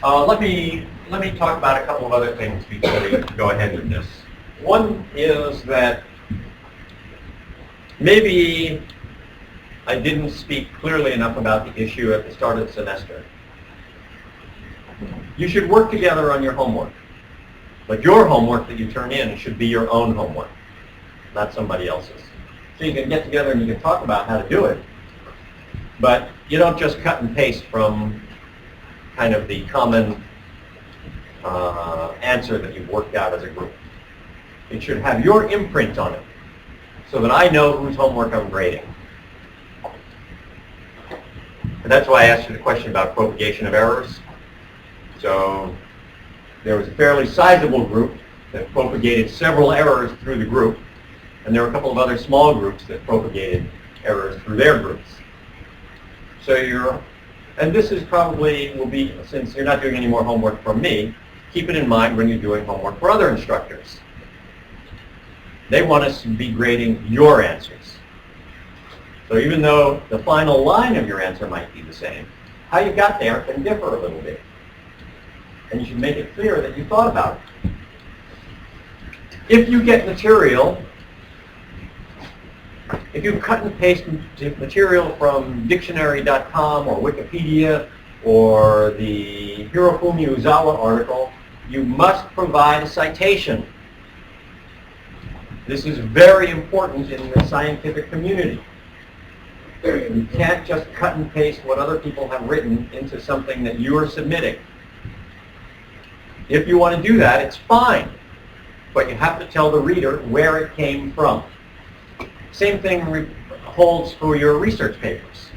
Let me talk about a couple of other things before we go ahead with this. One is that maybe I didn't speak clearly enough about the issue at the start of the semester. You should work together on your homework, but your homework that you turn in should be your own homework, not somebody else's. So you can get together and you can talk about how to do it, but you don't just cut and paste from kind of the common answer that you've worked out as a group. It should have your imprint on it so that I know whose homework I'm grading. And that's why I asked you the question about propagation of errors. So there was a fairly sizable group that propagated several errors through the group, and there were a couple of other small groups that propagated errors through their groups. So and this is probably will be, since you're not doing any more homework from me, keep it in mind when you're doing homework for other instructors. They want us to be grading your answers. So even though the final line of your answer might be the same, how you got there can differ a little bit. And you should make it clear that you thought about it. If you get material, if you cut and paste material from dictionary.com or Wikipedia or the Hirofumi Uzawa article, you must provide a citation. This is very important in the scientific community. You can't just cut and paste what other people have written into something that you are submitting. If you want to do that, it's fine, but you have to tell the reader where it came from. Same thing holds for your research papers.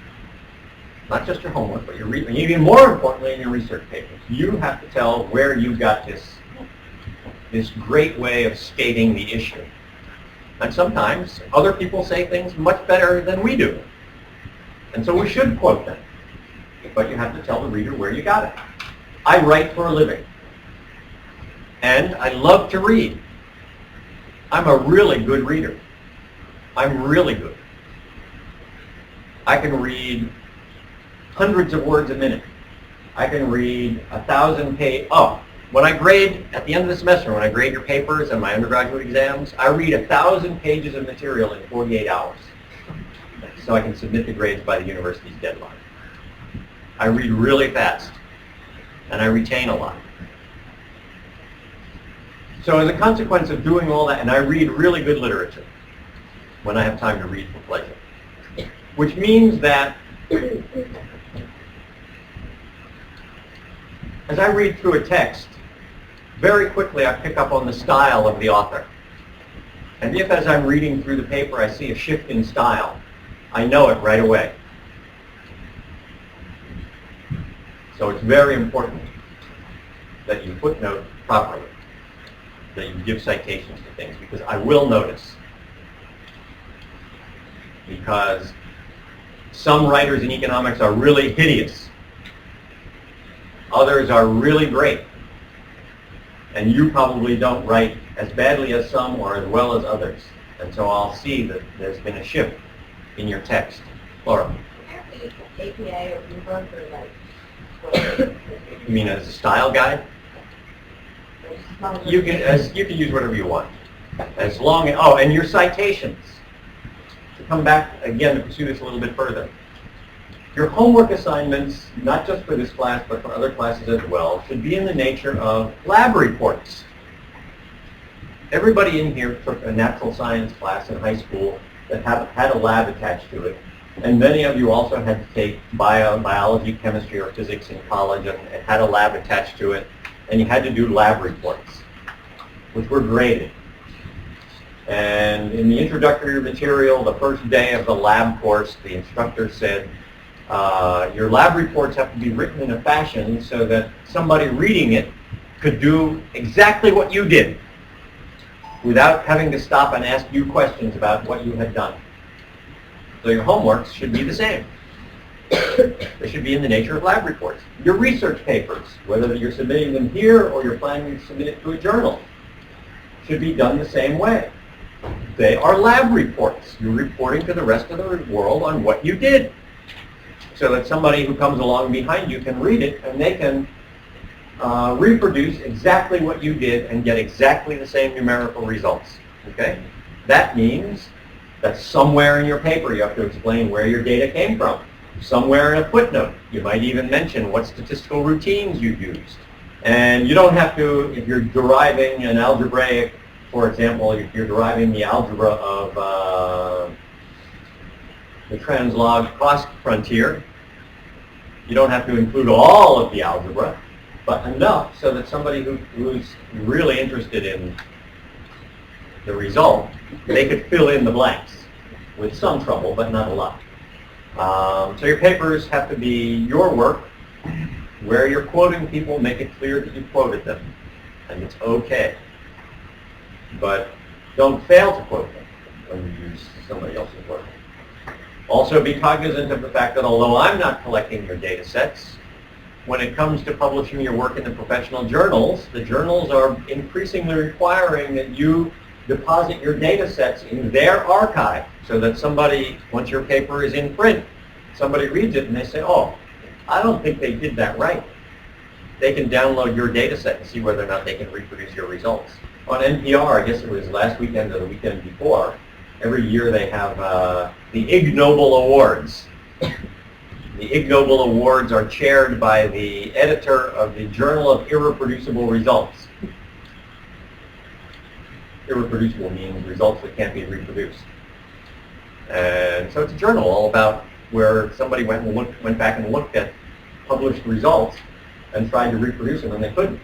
Not just your homework, but your even more importantly in your research papers. You have to tell where you got this great way of stating the issue. And sometimes other people say things much better than we do. And so we should quote them. But you have to tell the reader where you got it. I write for a living. And I love to read. I'm a really good reader. I'm really good. I can read hundreds of words a minute. I can read 1,000 pages. Oh, when I grade, at the end of the semester, when I grade your papers and my undergraduate exams, I read 1,000 pages of material in 48 hours. So I can submit the grades by the university's deadline. I read really fast, and I retain a lot. So as a consequence of doing all that, and I read really good literature when I have time to read for pleasure, which means that as I read through a text, very quickly I pick up on the style of the author. And if as I'm reading through the paper I see a shift in style, I know it right away. So it's very important that you footnote properly, that you give citations to things, because I will notice. Because some writers in economics are really hideous. Others are really great. And you probably don't write as badly as some or as well as others. And so I'll see that there's been a shift in your text. Laura? APA or ebook or like... You mean as a style guide? You can use whatever you want. As long as, and your citations. To come back again to pursue this a little bit further. Your homework assignments, not just for this class, but for other classes as well, should be in the nature of lab reports. Everybody in here took a natural science class in high school that had a lab attached to it. And many of you also had to take biology, chemistry, or physics in college, and it had a lab attached to it. And you had to do lab reports, which were graded. And in the introductory material, the first day of the lab course, the instructor said, your lab reports have to be written in a fashion so that somebody reading it could do exactly what you did without having to stop and ask you questions about what you had done. So your homeworks should be the same. They should be in the nature of lab reports. Your research papers, whether you're submitting them here or you're planning to submit it to a journal, should be done the same way. They are lab reports. You're reporting to the rest of the world on what you did, so that somebody who comes along behind you can read it and they can reproduce exactly what you did and get exactly the same numerical results. Okay? That means that somewhere in your paper you have to explain where your data came from. Somewhere in a footnote, you might even mention what statistical routines you used. And you don't have to, if you're deriving an algebraic, for example, if you're deriving the algebra of the translog cost frontier, you don't have to include all of the algebra, but enough so that somebody who's really interested in the result, they could fill in the blanks with some trouble, but not a lot. So your papers have to be your work. Where you're quoting people, make it clear that you quoted them, and it's okay. But don't fail to quote them when you use somebody else's work. Also be cognizant of the fact that although I'm not collecting your data sets, when it comes to publishing your work in the professional journals, the journals are increasingly requiring that you deposit your data sets in their archive so that somebody, once your paper is in print, somebody reads it and they say, oh, I don't think they did that right. They can download your data set and see whether or not they can reproduce your results. On NPR, I guess it was last weekend or the weekend before, every year they have the Ig Nobel Awards. The Ig Nobel Awards are chaired by the editor of the Journal of Irreproducible Results. Irreproducible means results that can't be reproduced. And so it's a journal all about where somebody went back and looked at published results and tried to reproduce them, and they couldn't.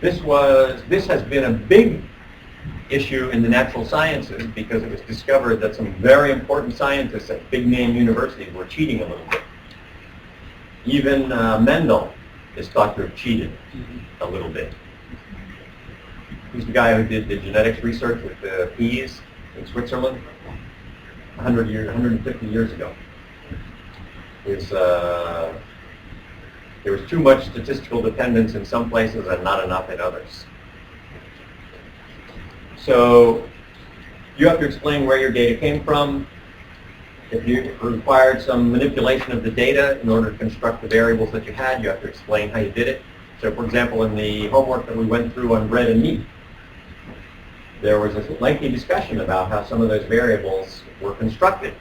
This has been a big issue in the natural sciences because it was discovered that some very important scientists at big name universities were cheating a little bit. Even Mendel is thought to have cheated a little bit. He's the guy who did the genetics research with the peas in Switzerland 150 years ago. There was too much statistical dependence in some places and not enough in others. So you have to explain where your data came from. If you required some manipulation of the data in order to construct the variables that you had, you have to explain how you did it. So for example, in the homework that we went through on bread and meat, there was a lengthy discussion about how some of those variables were constructed.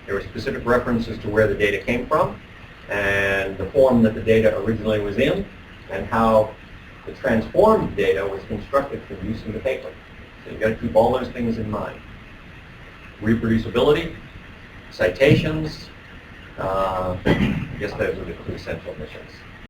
There were specific references to where the data came from and the form that the data originally was in and how the transformed data was constructed for use in the paper. So you've got to keep all those things in mind. Reproducibility, citations, I guess those are the two essential missions.